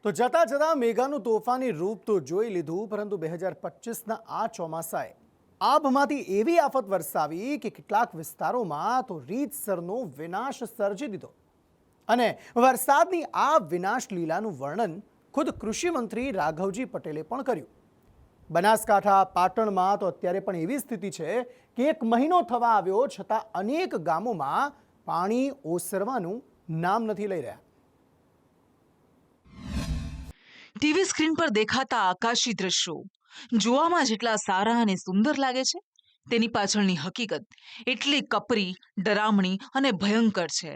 તો જતા જતા મેઘાનું તોફાની રૂપ તો જોઈ લીધું, પરંતુ 2025ના આ ચોમાસાએ આભમાંથી એવી આફત વરસાવી કે કેટલાક વિસ્તારોમાં તો રીતસરનો વિનાશ સર્જી દીધો. અને વરસાદની આ વિનાશ લીલાનું વર્ણન ખુદ કૃષિ મંત્રી રાઘવજી પટેલે પણ કર્યું. બનાસકાંઠા પાટણમાં તો અત્યારે પણ એવી સ્થિતિ છે કે 1 મહિનો થવા આવ્યો છતાં અનેક ગામોમાં પાણી ઓસરવાનું નામ નથી લઈ રહ્યા. ટીવી સ્ક્રીન પર દેખાતા આકાશી દ્રશ્યો જોવામાં જેટલા સારા અને સુંદર લાગે છે, તેની પાછળની હકીકત એટલી કપરી, ડરામણી અને ભયંકર છે.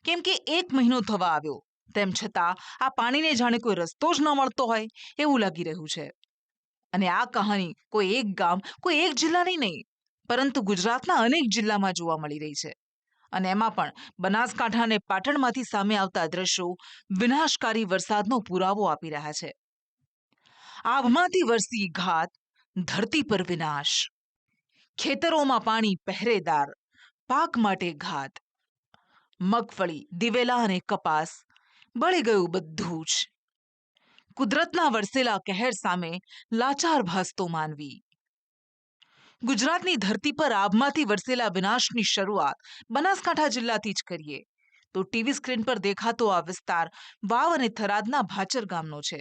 કેમ કે 1 મહિનો થવા આવ્યો તેમ છતાં આ પાણીને જાણે કોઈ રસ્તો જ ન મળતો હોય એવું લાગી રહ્યું છે. અને આ કહાની કોઈ એક ગામ, કોઈ એક જિલ્લાની નહીં, પરંતુ ગુજરાતના અનેક જિલ્લામાં જોવા મળી રહી છે. અને એમાં પણ બનાસકાંઠા અને પાટણમાંથી સામે આવતા દ્રશ્યો વિનાશકારી વરસાદનો પુરાવો આપી રહ્યા છે. આભમાંથી વરસી ઘાત, ધરતી પર વિનાશ, ખેતરોમાં પાણી પહેરેદાર, પાક માટે ઘાત, મગફળી, દિવેલા અને કપાસ બળી ગયું બધું જ. કુદરતના વરસેલા કહેર સામે લાચાર ભાસતો માનવી. ગુજરાતની ધરતી પર આભમાંથી વરસેલા વિનાશની શરૂઆત બનાસકાંઠા જિલ્લાથી જ કરીએ તો ટીવી સ્ક્રીન પર દેખાતો આ વિસ્તાર વાવ અને થરાદના ભાચર ગામનો છે,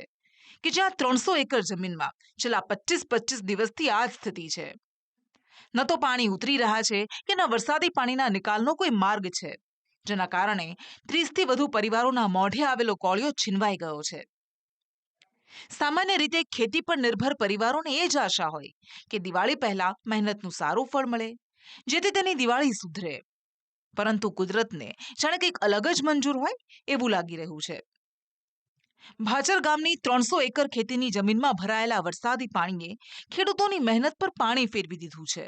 કે જ્યાં 300 એકર જમીનમાં છેલ્લા 25 દિવસથી આ જ સ્થિતિ છે. ન તો પાણી ઉતરી રહ્યા છે કે ન વરસાદી પાણીના નિકાલનો કોઈ માર્ગ છે, જેના કારણે 30થી વધુ પરિવારોના મોઢે આવેલો કોળિયો છીનવાઈ ગયો છે. સામાન્ય રીતે ખેતી પર નિર્ભર પરિવારોને એ જ આશા હોય કે દિવાળી પહેલા મહેનતનું સારું ફળ મળે, જેથી તેની દિવાળી સુધરે. પરંતુ કુદરતને જાણે કંઈક અલગ જ મંજૂર હોય એવું લાગી રહ્યું છે. ભાચર ગામની 300 એકર ખેતીની જમીનમાં ભરાયેલા વરસાદી પાણીએ ખેડૂતોની મહેનત પર પાણી ફેરવી દીધું છે.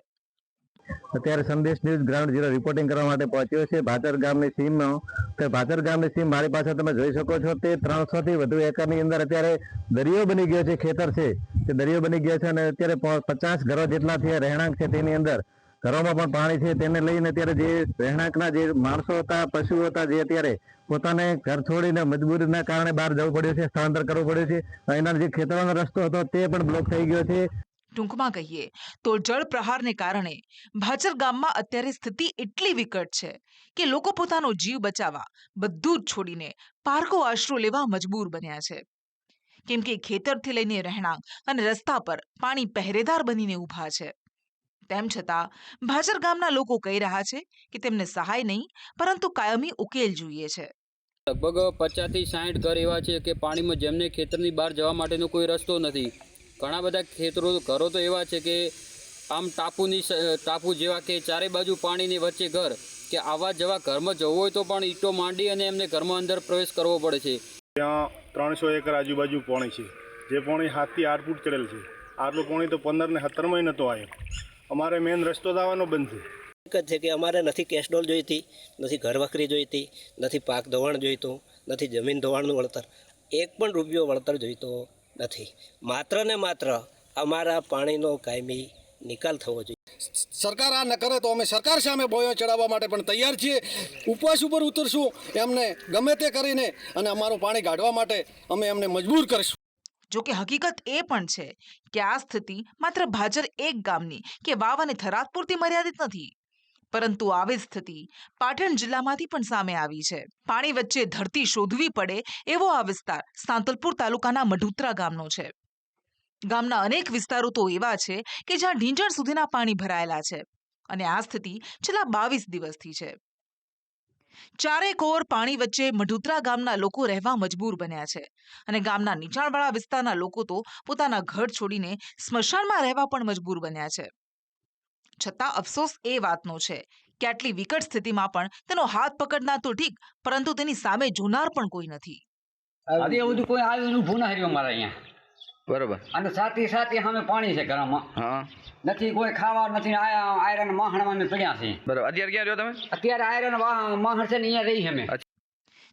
અત્યારે સંદેશ ન્યૂઝ ગ્રાઉન્ડ ઝીરો રિપોર્ટિંગ કરવા માટે પહોંચ્યો છે ભાચર ગામની સીમમાં. તો ભાચર ગામની સીમ મારી પાસે તમે જોઈ શકો છો, તે 300 થી વધુ એકરની અંદર અત્યારે દરિયો બની ગયો છે. ખેતર છે તે દરિયો બની ગયો છે અને અત્યારે 50 ઘરો જેટલા છે રહેણાંક છે. તેની અંદર ઘરોમાં પણ પાણી છે. તેને લઈને અત્યારે જે રહેણાંકના જે માણસો હતા, પશુઓ હતા, જે અત્યારે પોતાને ઘર છોડીને મજબૂરીના કારણે બહાર જવું પડ્યું છે, સ્થળાંતર કરવું પડ્યું છે. એના જે ખેતરોનો રસ્તો હતો તે પણ બ્લોક થઈ ગયો છે. ટૂંકમાં કહીએ તો જળ પ્રહારને કારણે ભાચર ગામમાં અત્યારે સ્થિતિ એટલી વિકટ છે કે લોકો પોતાનો જીવ બચાવવા બધું જ છોડીને પારકો આશરો લેવા મજબૂર બન્યા છે. કેમ કે ખેતરથી લઈને રહેણાંક અને રસ્તા પર પાણી પહેરેદાર બનીને ઊભા છે. તેમ છતાં ભાચર ગામના લોકો કહી રહ્યા છે કે તેમને સહાય નહીં, પરંતુ કાયમી ઉકેલ જોઈએ છે. લગભગ 50 થી 60 ઘર એવા છે કે પાણીમાં જેમને ખેતરની બહાર જવા માટેનો કોઈ રસ્તો નથી. ઘણા બધા ઘરો તો એવા છે કે આમ ટાપુ જેવા કે ચારે બાજુ પાણીની વચ્ચે ઘર, કે આવા જવા ઘરમાં જવું હોય તો પણ ઈંટો માંડી અને એમને ઘરમાં અંદર પ્રવેશ કરવો પડે છે. ત્યાં 300 એકર આજુબાજુ પાણી છે, જે પાણી 7 થી 8 ફૂટ ચડેલ છે. આટલું પાણી તો 15 ને 17માં નહોતો આવ્યો. અમારે મેન રસ્તો દાવાનો બંધ છે. એક જ છે કે અમારે નથી કેશડોલ જોઈતી, નથી ઘર વખરી જોઈતી, નથી પાક ધોવાણ જોઈતું, નથી જમીન ધોવાણનું વળતર, એક પણ રૂપિયો વળતર જોઈતો નથી. માત્ર ને માત્ર અમારા પાણીનો કાયમી નિકાલ થવો જોઈએ. સરકાર આ ન કરે તો અમે સરકાર સામે બોયો ચડાવવા માટે પણ તૈયાર છીએ. ઉપવાસ ઉપર ઉતરશું, એમને ગમે તે કરીને અને અમારું પાણી કાઢવા માટે અમે એમને મજબૂર કરીશું. જો કે હકીકત એ પણ છે કે આ સ્થિતિ માત્ર ભાચર એક ગામની કે વાવ અને થરાદ પૂરતી મર્યાદિત નથી, પરંતુ આવી સ્થિતિ પાટણ જિલ્લામાંથી પણ સામે આવી છે. પાણી વચ્ચે ધરતી શોધવી પડે એવો આ વિસ્તાર સાંતલપુર તાલુકાના મઢુત્રા ગામનો છે. ગામના અનેક વિસ્તારો તો એવા છે કે જ્યાં ઢીંચણ સુધીના પાણી ભરાયેલા છે, અને આ સ્થિતિ છેલ્લા 22 દિવસથી છે. ચારે કોર પાણી વચ્ચે મઢુત્રા ગામના લોકો રહેવા મજબૂર બન્યા છે, અને ગામના નીચાણવાળા વિસ્તારના લોકો તો પોતાના ઘર છોડીને સ્મશાનમાં રહેવા પણ મજબૂર બન્યા છે. છતાં અફસોસ એ વાતનો છે કે આટલી વિકટ સ્થિતિમાં પણ તેનો હાથ પકડનાર તો ઠીક, પરંતુ તેની સામે જોનાર પણ કોઈ નથી. હજી એવું બધું કોઈ આવ્યું ઊભું ના રહ્યું અમારે અહીંયા. બરોબર. અને સાથી સામે પાણી છે ઘરમાં. હા. નથી કોઈ ખાવા, નથી આયરન માહણમાં અમે પડ્યા છે. બરોબર. અત્યારે ક્યાં રહ્યો તમે? અત્યારે આયરન માહણ છે ને અહીંયા રહી અમે.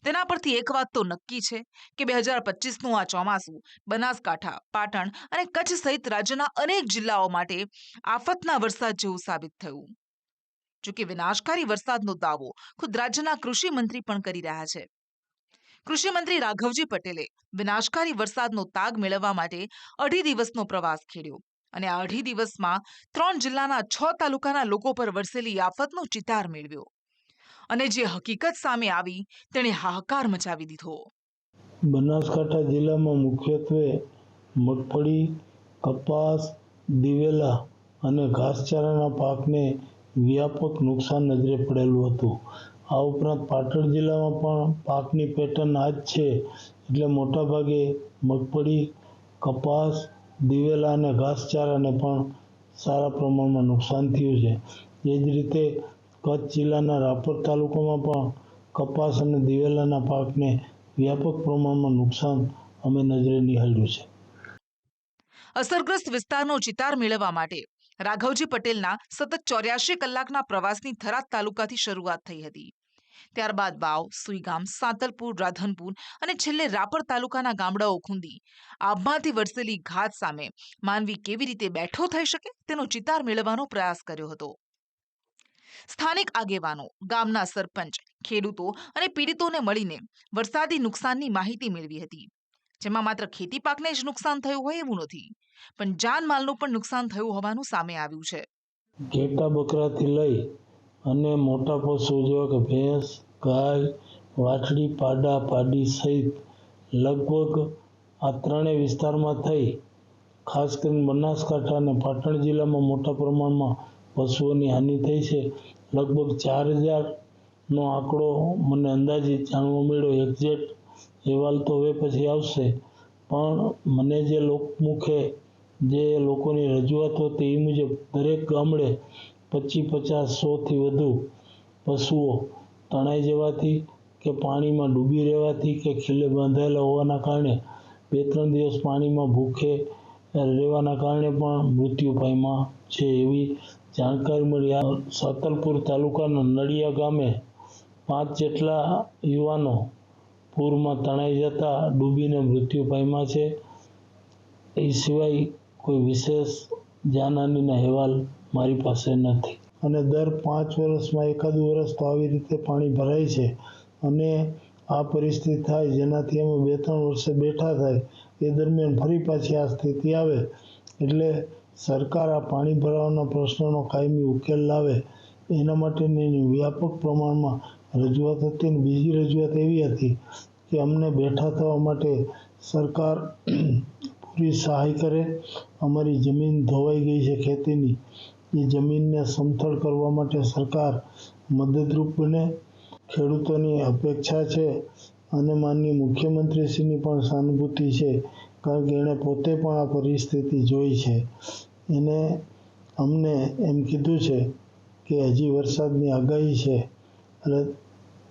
તેના પરથી એક વાત તો નક્કી છે કે 2025નું આ ચોમાસું બનાસકાંઠા, પાટણ અને કચ્છ સહિત રાજ્યના અનેક જિલ્લાઓ માટે આફતના વરસાદ જેવું સાબિત થયું. જોકે વિનાશકારી વરસાદનો દાવો ખુદ રાજ્યના કૃષિ મંત્રી પણ કરી રહ્યા છે. કૃષિ મંત્રી રાઘવજી પટેલે વિનાશકારી વરસાદનો તાગ મેળવવા માટે 2.5 દિવસનો પ્રવાસ ખેડ્યો અને આ 2.5 દિવસમાં 3 જિલ્લાના 6 તાલુકાના લોકો પર વરસેલી આફતનો ચિતાર મેળવ્યો અને જે હકીકત સામે આવી તેણે હાહાકાર મચાવી દીધો. બનાસકાંઠા જિલ્લામાં મુખ્યત્વે મગફળી, કપાસ, દિવેલા અને ઘાસચારાના પાકને વ્યાપક નુકસાન નજરે પડેલું હતું. આ ઉપરાંત પાટણ જિલ્લામાં પણ પાકની પેટર્ન આ જ છે, એટલે મોટાભાગે મગફળી, કપાસ, દિવેલા અને ઘાસચારાને પણ સારા પ્રમાણમાં નુકસાન થયું છે. એ જ રીતે કચ્છ જિલ્લાના રાપર તાલુકામાં પણ કપાસ અને દિવેલાના પાકને વ્યાપક પ્રમાણમાં નુકસાન અમે નજરે નિહાળ્યું છે. અસરગ્રસ્ત વિસ્તારનો ચિતાર મેળવવા માટે રાઘવજી પટેલના સતત 84 કલાકના પ્રવાસની થરાદ તાલુકાથી શરૂઆત થઈ હતી. ત્યારબાદ વાવ, સુઈગામ, સાંતલપુર, રાધનપુર અને છેલ્લે રાપર તાલુકાના ગામડાઓ ખૂંદી આભમાંથી વરસેલી ઘાત સામે માનવી કેવી રીતે બેઠો થઈ શકે તેનો ચિતાર મેળવવાનો પ્રયાસ કર્યો હતો. સ્થાનિક આગેવાનો, ગામના સરપંચ, ખેડૂતો અને પીડિતોને મળીને વરસાદી નુકસાનની માહિતી મેળવી હતી, જેમાં માત્ર ખેતી પાકને જ નુકસાન થયું હોય એવું નથી, પણ જાનમાલનું પણ નુકસાન થયું હોવાનું સામે આવ્યું છે. ઘેટા બકરાથી લઈ અને મોટા પશુ જેવા કે ભેંસ, ગાય, વાછડી, પાડા, પાડી સહિત લગભગ આ ત્રણેય વિસ્તારમાં થઈ ખાસ કરીને બનાસકાંઠા અને પાટણ જિલ્લામાં મોટા પ્રમાણમાં પશુઓની હાનિ થઈ છે. લગભગ 4000નો આંકડો મને અંદાજિત જાણવા મળ્યો. એક્ઝેક્ટ અહેવાલ તો હવે પછી આવશે, પણ મને જે લોકમુખે જે લોકોની રજૂઆત હતી એ મુજબ દરેક ગામડે 25-50, 100થી વધુ પશુઓ તણાઈ જવાથી કે પાણીમાં ડૂબી રહેવાથી કે ખીલે બાંધાયેલા હોવાના કારણે 2-3 દિવસ પાણીમાં ભૂખે રહેવાના કારણે પણ મૃત્યુ પામ્યા છે, એવી જાણકારી મળી. આ સાંતલપુર તાલુકાના નડિયા ગામે 5 જેટલા યુવાનો પૂરમાં તણાઈ જતા ડૂબીને મૃત્યુ પામ્યા છે. એ સિવાય કોઈ વિશેષ જાનહાનિના અહેવાલ મારી પાસે નથી. અને દર 5 વર્ષમાં એકાદું વર્ષ તો આવી રીતે પાણી ભરાય છે અને આ પરિસ્થિતિ થાય જેનાથી અમે 2-3 વર્ષે બેઠા થાય એ દરમિયાન ફરી પાછી આ સ્થિતિ આવે, એટલે સરકાર આ પાણી ભરાવાના પ્રશ્નનો કાયમી ઉકેલ લાવે એના માટેની વ્યાપક પ્રમાણમાં રજૂઆત હતી. અને બીજી રજૂઆત એવી હતી કે અમને બેઠા થવા માટે સરકાર પૂરી સહાય કરે. અમારી જમીન ધોવાઈ ગઈ છે ખેતીની, એ જમીનને સમથળ કરવા માટે સરકાર મદદરૂપ બને. ખેડૂતોની અપેક્ષા છે અને માનનીય મુખ્યમંત્રીશ્રીની પણ સહાનુભૂતિ છે, કારણ કે એણે પોતે પણ આ પરિસ્થિતિ જોઈ છે. એને અમને એમ કીધું છે કે હજી વરસાદની આગાહી છે, એટલે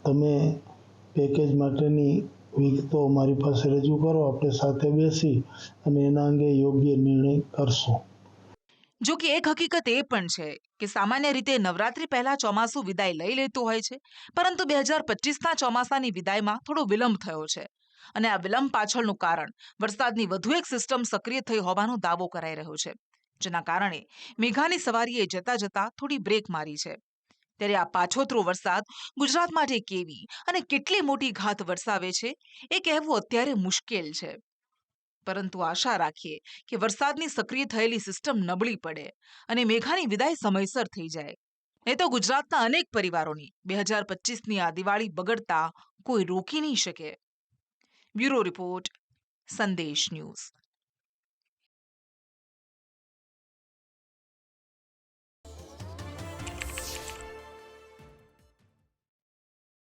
તમે પેકેજ માટેની વિગતો અમારી પાસે રજૂ કરો, આપણે સાથે બેસી અને એના અંગે યોગ્ય નિર્ણય કરશું. જો કે એક હકીકત એ પણ છે કે સામાન્ય રીતે નવરાત્રી પહેલા ચોમાસું વિદાય લઈ લેતું હોય છે, પરંતુ 2025ના ચોમાસાની વિદાયમાં થોડો વિલંબ થયો છે અને આ વિલંબ પાછળનું કારણ વરસાદની વધુ એક સિસ્ટમ સક્રિય થઈ હોવાનો દાવો કરાઈ રહ્યો છે, જેના કારણે મેઘાની સવારીએ જતા જતા થોડી બ્રેક મારી છે. ત્યારે આ પાછોતરો વરસાદ ગુજરાત માટે કેવી અને કેટલી મોટી ઘાત વરસાવે છે એ કહેવું અત્યારે મુશ્કેલ છે, પરંતુ આશા રાખીએ કે વરસાદની સક્રિય થયેલી સિસ્ટમ નબળી પડે અને મેઘાની વિદાય સમયસર થઈ જાય. એ તો ગુજરાતના અનેક પરિવારોની 2025ની આ દિવાળી બગડતા કોઈ રોકી નહીં શકે. બ્યુરો રિપોર્ટ, સંદેશ ન્યૂઝ.